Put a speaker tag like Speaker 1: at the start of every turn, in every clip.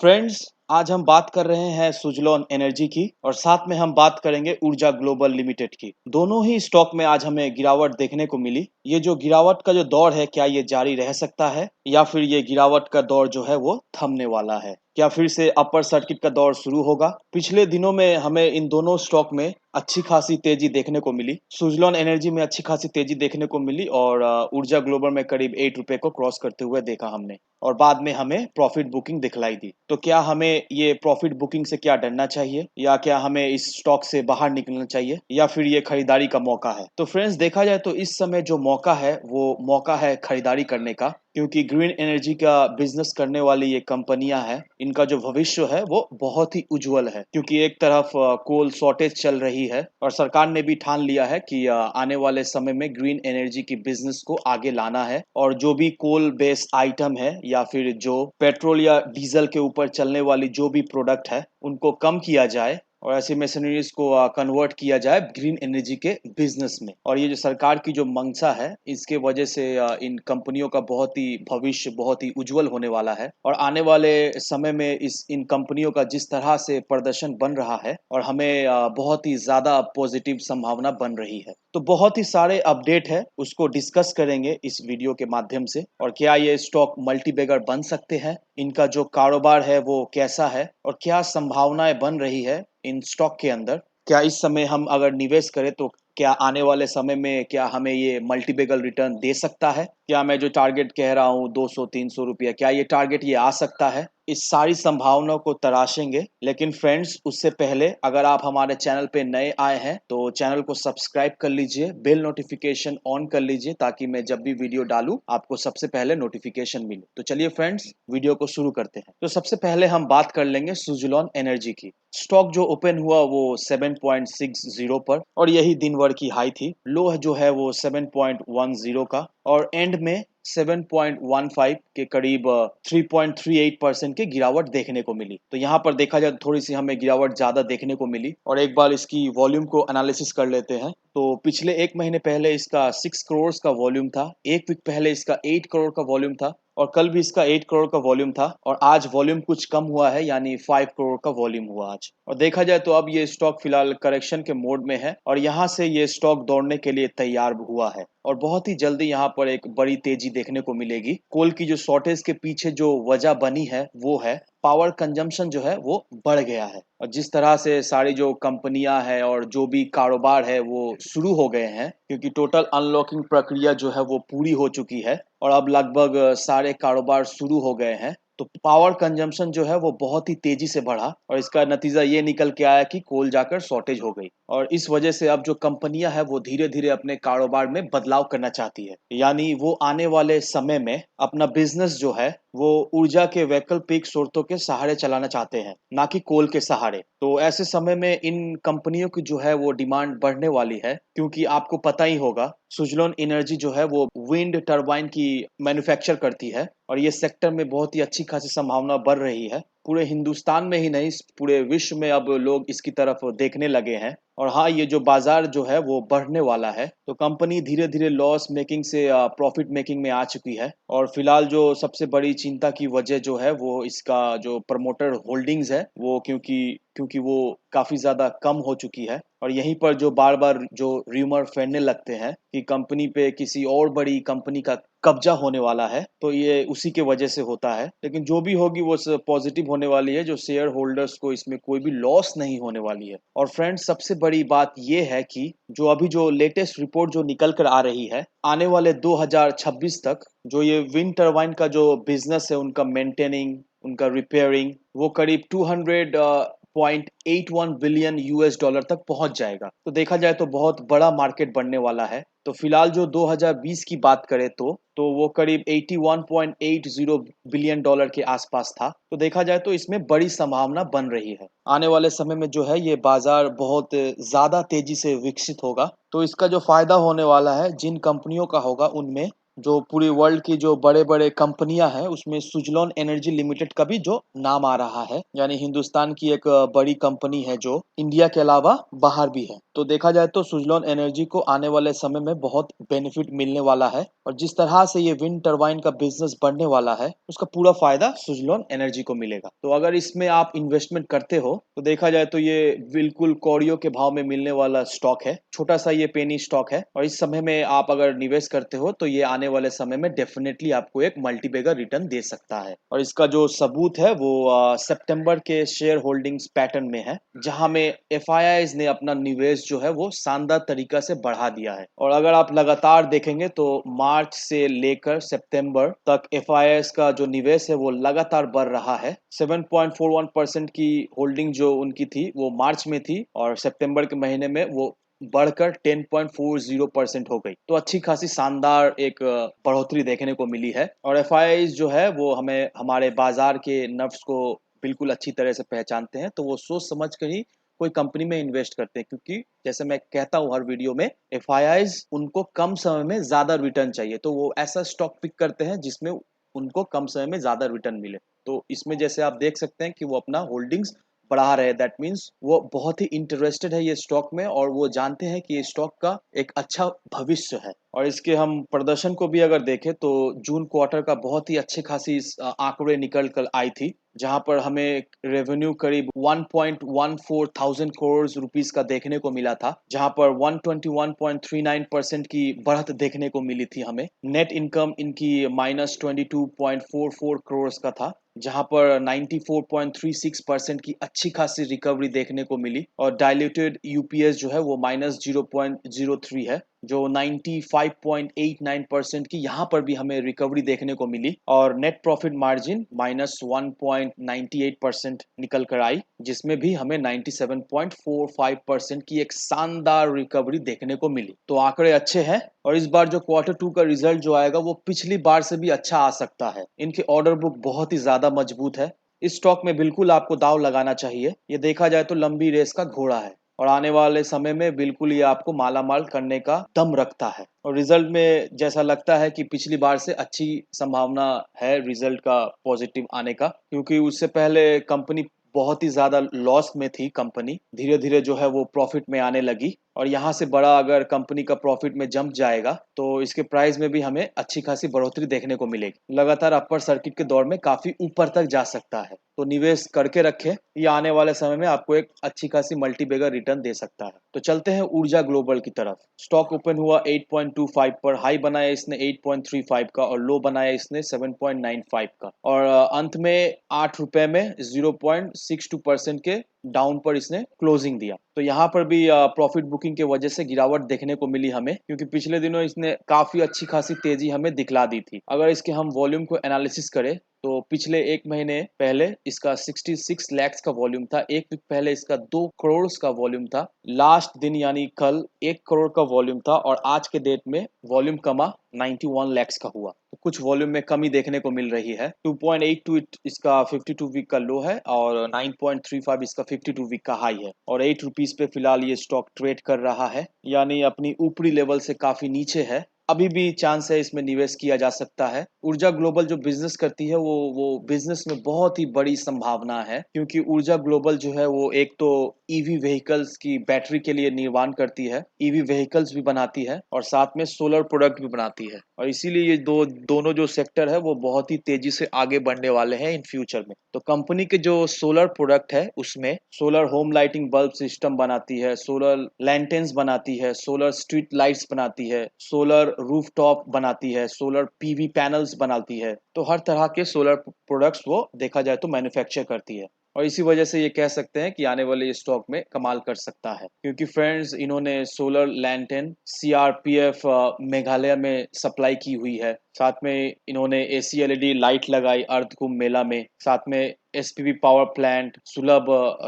Speaker 1: Friends, आज हम बात कर रहे हैं सुजलॉन एनर्जी की और साथ में हम बात करेंगे ऊर्जा ग्लोबल लिमिटेड की। दोनों ही स्टॉक में आज हमें गिरावट देखने को मिली। ये जो गिरावट का जो दौर है, क्या ये जारी रह सकता है या फिर ये गिरावट का दौर जो है वो थमने वाला है? क्या फिर से अपर सर्किट का दौर शुरू होगा? पिछले दिनों में हमें इन दोनों स्टॉक में अच्छी खासी तेजी देखने को मिली। सुजलॉन एनर्जी में अच्छी खासी तेजी देखने को मिली और ऊर्जा ग्लोबल में करीब 8 रुपए को क्रॉस करते हुए देखा हमने और बाद में हमें प्रॉफिट बुकिंग दिखलाई दी। तो क्या हमें ये प्रॉफिट बुकिंग से क्या डरना चाहिए या क्या हमें इस स्टॉक से बाहर निकलना चाहिए या फिर ये खरीदारी का मौका है? तो फ्रेंड्स, देखा जाए तो इस समय जो मौका है वो मौका है खरीदारी करने का, क्योंकि ग्रीन एनर्जी का बिजनेस करने वाली ये कंपनियां हैं, इनका जो भविष्य है वो बहुत ही उज्जवल है। क्योंकि एक तरफ कोल शॉर्टेज चल रही है और सरकार ने भी ठान लिया है कि आने वाले समय में ग्रीन एनर्जी की बिजनेस को आगे लाना है और जो भी कोल बेस्ड आइटम है या फिर जो पेट्रोल या डीजल के ऊपर चलने वाली जो भी प्रोडक्ट है उनको कम किया जाए और ऐसी मशीनरीज को कन्वर्ट किया जाए ग्रीन एनर्जी के बिजनेस में। और ये जो सरकार की जो मंशा है, इसके वजह से इन कंपनियों का बहुत ही भविष्य बहुत ही उज्जवल होने वाला है और आने वाले समय में इस इन कंपनियों का जिस तरह से प्रदर्शन बन रहा है और हमें बहुत ही ज्यादा पॉजिटिव संभावना बन रही है। तो बहुत ही सारे अपडेट है, उसको डिस्कस करेंगे इस वीडियो के माध्यम से। और क्या ये स्टॉक मल्टीबैगर बन सकते हैं, इनका जो कारोबार है वो कैसा है और क्या संभावनाएं बन रही है इन स्टॉक के अंदर। क्या इस समय हम अगर निवेश करें तो क्या आने वाले समय में क्या हमें ये मल्टीबैगर रिटर्न दे सकता है? क्या मैं जो टारगेट कह रहा हूँ 200-300 रुपया, क्या ये टारगेट ये आ सकता है? इस सारी संभावनाओं को तराशेंगे। लेकिन फ्रेंड्स, उससे पहले अगर आप हमारे चैनल पे नए आए हैं तो चैनल को सब्सक्राइब कर लीजिए, बेल नोटिफिकेशन ऑन कर लीजिए ताकि मैं जब भी वीडियो डालूं आपको सबसे पहले नोटिफिकेशन मिले। तो चलिए फ्रेंड्स, वीडियो को शुरू करते हैं। तो सबसे पहले हम बात कर लेंगे सुजलॉन एनर्जी की। स्टॉक जो ओपन हुआ वो 7.60 पर और यही दिन भर की हाई थी। लो जो है वो 7.10 का और एंड में 7.15 के करीब 3.38% की गिरावट देखने को मिली। तो यहाँ पर देखा जाए तो थोड़ी सी हमें गिरावट ज्यादा देखने को मिली और एक बार इसकी वॉल्यूम को एनालिसिस कर लेते हैं। तो पिछले एक महीने पहले इसका 6 करोड़ का वॉल्यूम था, एक वीक पहले इसका 8 करोड़ का वॉल्यूम था और कल भी इसका 8 करोड़ का वॉल्यूम था और आज वॉल्यूम कुछ कम हुआ है, यानी 5 करोड़ का वॉल्यूम हुआ आज। और देखा जाए तो अब ये स्टॉक फिलहाल करेक्शन के मोड में है और यहाँ से ये स्टॉक दौड़ने के लिए तैयार हुआ है और बहुत ही जल्दी यहाँ पर एक बड़ी तेजी देखने को मिलेगी। कोल की जो शॉर्टेज के पीछे जो वजह बनी है वो है पावर कंजम्पशन जो है वो बढ़ गया है और जिस तरह से सारी जो कंपनियां हैं और जो भी कारोबार है वो शुरू हो गए हैं, क्योंकि टोटल अनलॉकिंग प्रक्रिया जो है वो पूरी हो चुकी है और अब लगभग सारे कारोबार शुरू हो गए हैं। तो पावर कंजम्पशन जो है वो बहुत ही तेजी से बढ़ा और इसका नतीजा ये निकल के आया कि कोल जाकर शॉर्टेज हो गई और इस वजह से अब जो कंपनियां हैं वो धीरे धीरे अपने कारोबार में बदलाव करना चाहती है, यानी वो आने वाले समय में अपना बिजनेस जो है वो ऊर्जा के वैकल्पिक स्रोतों के सहारे चलाना चाहते हैं, ना कि कोल के सहारे। तो ऐसे समय में इन कंपनियों की जो है वो डिमांड बढ़ने वाली है, क्योंकि आपको पता ही होगा सुजलॉन एनर्जी जो है वो विंड टरबाइन की मैन्युफैक्चर करती है और ये सेक्टर में बहुत ही अच्छी खासी संभावना बढ़ रही है। पूरे हिंदुस्तान में ही नहीं, पूरे विश्व में अब लोग इसकी तरफ देखने लगे हैं और हाँ, ये जो बाजार जो है वो बढ़ने वाला है। तो कंपनी धीरे धीरे लॉस मेकिंग से प्रॉफिट मेकिंग में आ चुकी है और फिलहाल जो सबसे बड़ी चिंता की वजह जो है वो इसका जो प्रमोटर होल्डिंग्स है वो, क्योंकि क्योंकि वो काफी ज्यादा कम हो चुकी है और यहीं पर जो बार बार जो र्यूमर फैलने लगते हैं कि कंपनी पे किसी और बड़ी कंपनी का कब्जा होने वाला है, तो ये उसी के वजह से होता है। लेकिन जो भी होगी वो पॉजिटिव होने वाली है, जो शेयर होल्डर्स को इसमें कोई भी लॉस नहीं होने वाली है। और फ्रेंड्स, सबसे बड़ी बात ये है कि जो अभी जो लेटेस्ट रिपोर्ट जो निकल कर आ रही है, आने वाले 2026 तक जो ये विंड टरबाइन का जो बिजनेस है उनका मेंटेनिंग, उनका रिपेयरिंग, वो करीब 200.81 बिलियन यूएस डॉलर तक पहुंच जाएगा। तो देखा जाए तो बहुत बड़ा मार्केट बनने वाला है। तो फिलहाल जो 2020 की बात करें तो वो करीब 81.80 बिलियन डॉलर के आसपास था। तो देखा जाए तो इसमें बड़ी संभावना बन रही है। आने वाले समय में जो है ये बाजार बहुत ज्यादा तेजी से विकसित होगा। तो इसका जो फायदा होने वाला है जिन कंपनियों का होगा उनमें जो पूरी वर्ल्ड की जो बड़े-बड़े कंपनियां हैं उसमें सुजलॉन एनर्जी लिमिटेड का भी जो नाम आ रहा है, यानी हिंदुस्तान की एक बड़ी कंपनी है जो इंडिया के अलावा बाहर भी है। तो देखा जाए तो सुजलॉन एनर्जी को आने वाले समय में बहुत बेनिफिट मिलने वाला है और जिस तरह से ये विंड टरबाइन का बिजनेस बढ़ने वाला है उसका पूरा फायदा सुजलॉन एनर्जी को मिलेगा। तो अगर इसमें आप इन्वेस्टमेंट करते हो तो देखा जाए तो ये बिल्कुल कौड़ियों के भाव में मिलने वाला स्टॉक है। छोटा सा ये पेनी स्टॉक है और इस समय में आप अगर निवेश करते हो तो ये आने वाले समय में डेफिनेटली आपको एक मल्टीबैगर रिटर्न दे सकता है। और इसका जो सबूत है वो सितंबर के शेयर होल्डिंग्स पैटर्न में है, जहां में एफआईआईज ने अपना निवेश जो है वो शानदार तरीका से बढ़ा दिया है। और अगर आप लगातार देखेंगे तो मार्च से लेकर सितंबर तक एफआईआईज का जो निवेश है वो लगातार बढ़ रहा है। 7.41% की होल्डिंग जो उनकी थी वो मार्च में थी और सितंबर के महीने में वो बढ़कर 10.40% हो गई। तो अच्छी खासी शानदार एक बढ़ोतरी देखने को मिली है। और एफआईआईज जो है वो हमें हमारे बाजार के नर्व्स को बिल्कुल अच्छी तरह से पहचानते हैं, तो वो सोच समझ कर ही कोई कंपनी में इन्वेस्ट करते हैं, क्योंकि जैसे मैं कहता हूँ हर वीडियो में, एफआईआईज उनको कम समय में ज्यादा रिटर्न चाहिए, तो वो ऐसा स्टॉक पिक करते हैं जिसमें उनको कम समय में ज्यादा रिटर्न मिले। तो इसमें जैसे आप देख सकते हैं कि वो अपना होल्डिंग्स बढ़ा रहे हैं, दैट मीन्स वो बहुत ही इंटरेस्टेड है ये स्टॉक में और वो जानते हैं कि ये स्टॉक का एक अच्छा भविष्य है। और इसके हम प्रदर्शन को भी अगर देखें तो जून क्वार्टर का बहुत ही अच्छे खासी आंकड़े निकल कर आई थी, जहां पर हमें रेवेन्यू करीब 1.14 थाउजेंड करोड़ रुपीस का देखने को मिला था, जहां पर 121.39% की बढ़त देखने को मिली थी हमें। नेट इनकम इनकी -22.44 करोड़ का था, जहां पर 94.36% की अच्छी खासी रिकवरी देखने को मिली। और डायल्यूटेड यूपीएस जो है वो -0.03 है, जो 95.89% की यहाँ पर भी हमें रिकवरी देखने को मिली। और नेट प्रॉफिट मार्जिन -1.98% निकल कर आई, जिसमें भी हमें 97.45% की एक शानदार रिकवरी देखने को मिली। तो आंकड़े अच्छे हैं और इस बार जो Q2 का रिजल्ट जो आएगा वो पिछली बार से भी अच्छा आ सकता है। इनकी ऑर्डर बुक बहुत ही ज्यादा मजबूत है। इस स्टॉक में बिल्कुल आपको दाव लगाना चाहिए। ये देखा जाए तो लंबी रेस का घोड़ा है और आने वाले समय में बिल्कुल ये आपको मालामाल करने का दम रखता है। और रिजल्ट में जैसा लगता है कि पिछली बार से अच्छी संभावना है रिजल्ट का पॉजिटिव आने का, क्योंकि उससे पहले कंपनी बहुत ही ज्यादा लॉस में थी। कंपनी धीरे धीरे जो है वो प्रॉफिट में आने लगी और यहाँ से बड़ा अगर कंपनी का प्रॉफिट में जंप जाएगा तो इसके प्राइस में भी हमें अच्छी खासी बढ़ोतरी देखने को मिलेगी। लगातार अपर सर्किट के दौर में काफी ऊपर तक जा सकता है, तो निवेश करके रखें, ये आने वाले समय में आपको एक अच्छी खासी मल्टीबैगर रिटर्न दे सकता है। तो चलते हैं ऊर्जा ग्लोबल की तरफ। स्टॉक ओपन हुआ 8.25 पर, हाई बनाया इसने 8.35 का और लो बनाया इसने 7.95 का, और अंत में 8 रुपए में 0.62% के डाउन पर इसने क्लोजिंग दिया। तो यहाँ पर भी प्रॉफिट बुकिंग के वजह से गिरावट देखने को मिली हमें, क्योंकि पिछले दिनों इसने काफी अच्छी खासी तेजी हमें दिखला दी थी। अगर इसके हम वॉल्यूम को एनालिसिस करें तो पिछले एक महीने पहले इसका 66 लैक्स का वॉल्यूम था, एक वीक पहले इसका 2 करोड़ का वॉल्यूम था, लास्ट दिन यानी कल 1 करोड़ का वॉल्यूम था और आज के डेट में वॉल्यूम कमा 91 लैक्स का हुआ। तो कुछ वॉल्यूम में कमी देखने को मिल रही है। 2.82 इसका 52 वीक का लो है और 9.35 इसका 52 वीक का हाई है और 8 रुपीज पे फिलहाल ये स्टॉक ट्रेड कर रहा है, यानी अपनी ऊपरी लेवल से काफी नीचे है। अभी भी चांस है इसमें निवेश किया जा सकता है। ऊर्जा ग्लोबल जो बिजनेस करती है वो बिजनेस में बहुत ही बड़ी संभावना है, क्योंकि ऊर्जा ग्लोबल जो है वो एक तो ईवी व्हीकल्स की बैटरी के लिए निर्माण करती है, ईवी व्हीकल्स भी बनाती है और साथ में सोलर प्रोडक्ट भी बनाती है। और इसीलिए ये दोनों जो सेक्टर है वो बहुत ही तेजी से आगे बढ़ने वाले हैं इन फ्यूचर में। तो कंपनी के जो सोलर प्रोडक्ट है उसमें solar home lighting bulb system बनाती है, सोलर लैंटेन्स बनाती है, सोलर स्ट्रीट लाइट्स बनाती है, सोलर रूफटॉप बनाती है, सोलर पीवी पैनल्स बनाती है। तो हर तरह के सोलर प्रोडक्ट्स वो देखा जाए तो मैन्युफैक्चर करती है और इसी वजह से ये कह सकते हैं कि आने वाले स्टॉक में कमाल कर सकता है, क्योंकि फ्रेंड्स इन्होंने सोलर लैंटेन सीआरपीएफ मेघालय में सप्लाई की हुई है, साथ में इन्होंने एसी एलईडी लाइट लगाई अर्ध कुंभ मेला में, साथ में एसपीवी पावर प्लांट सुलभ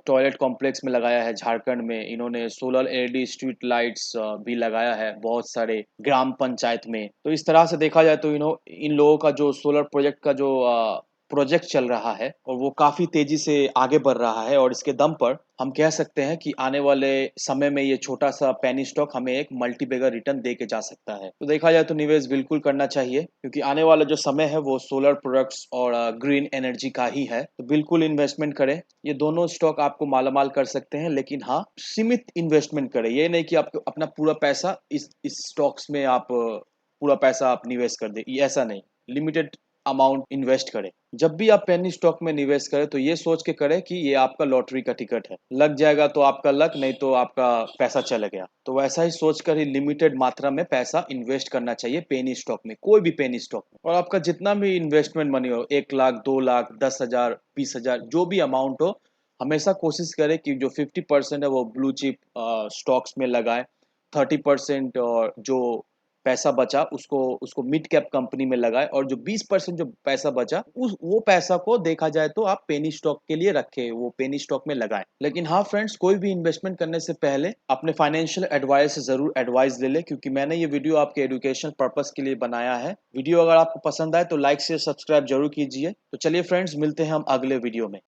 Speaker 1: टॉयलेट कॉम्प्लेक्स में लगाया है झारखंड में, इन्होंने सोलर एलईडी स्ट्रीट लाइट्स भी लगाया है बहुत सारे ग्राम पंचायत में। तो इस तरह से देखा जाए तो इन लोगों का जो सोलर प्रोजेक्ट का जो प्रोजेक्ट चल रहा है और वो काफ़ी तेज़ी से आगे बढ़ रहा है और इसके दम पर हम कह सकते हैं कि आने वाले समय में ये छोटा-सा पेनी स्टॉक हमें एक मल्टी बैगर रिटर्न दे के जा सकता है। तो देखा जाए तो निवेश बिल्कुल करना चाहिए क्योंकि आने वाला जो समय है वो सोलर प्रोडक्ट्स और ग्रीन एनर्जी का ही है। तो बिल्कुल इन्वेस्टमेंट करें। ये दोनों स्टॉक आपको मालामाल कर सकते हैं, लेकिन हाँ, सीमित इन्वेस्टमेंट करें। ये नहीं कि आप अपना पूरा पैसा इस स्टॉक्स में आप पूरा पैसा आप निवेश कर दें, ये ऐसा नहीं। लिमिटेड अमाउंट इन्वेस्ट करें। जब भी आप पेनी स्टॉक में निवेश करें तो ये सोच के करें कि ये आपका लॉटरी का टिकट है। लग जाएगा तो आपका लक, नहीं तो आपका पैसा चला गया। तो वैसा ही सोचकर ही लिमिटेड मात्रा में पैसा इन्वेस्ट करना चाहिए पेनी स्टॉक में, कोई भी पेनी स्टॉक में। और आपका जितना भी इन्वेस्टमेंट मनी हो, 1 लाख, 2 लाख, 10,000, 20,000, जो भी अमाउंट हो, हमेशा कोशिश करें कि जो 50% है वो ब्लू चिप स्टॉक्स में लगाएं। 30% और जो पैसा बचा उसको उसको मिड कैप कंपनी में लगाए और जो 20% जो पैसा बचा उस वो पैसा को देखा जाए तो आप पेनी स्टॉक के लिए रखें, वो पेनी स्टॉक में लगाएं। लेकिन हाँ फ्रेंड्स, कोई भी इन्वेस्टमेंट करने से पहले अपने फाइनेंशियल एडवाइस से जरूर एडवाइस ले ले, क्योंकि मैंने ये वीडियो आपके एजुकेशन पर्पस के लिए बनाया है। वीडियो अगर आपको पसंद आए तो लाइक शेयर सब्सक्राइब जरूर कीजिए। तो चलिए फ्रेंड्स, मिलते हैं हम अगले वीडियो में।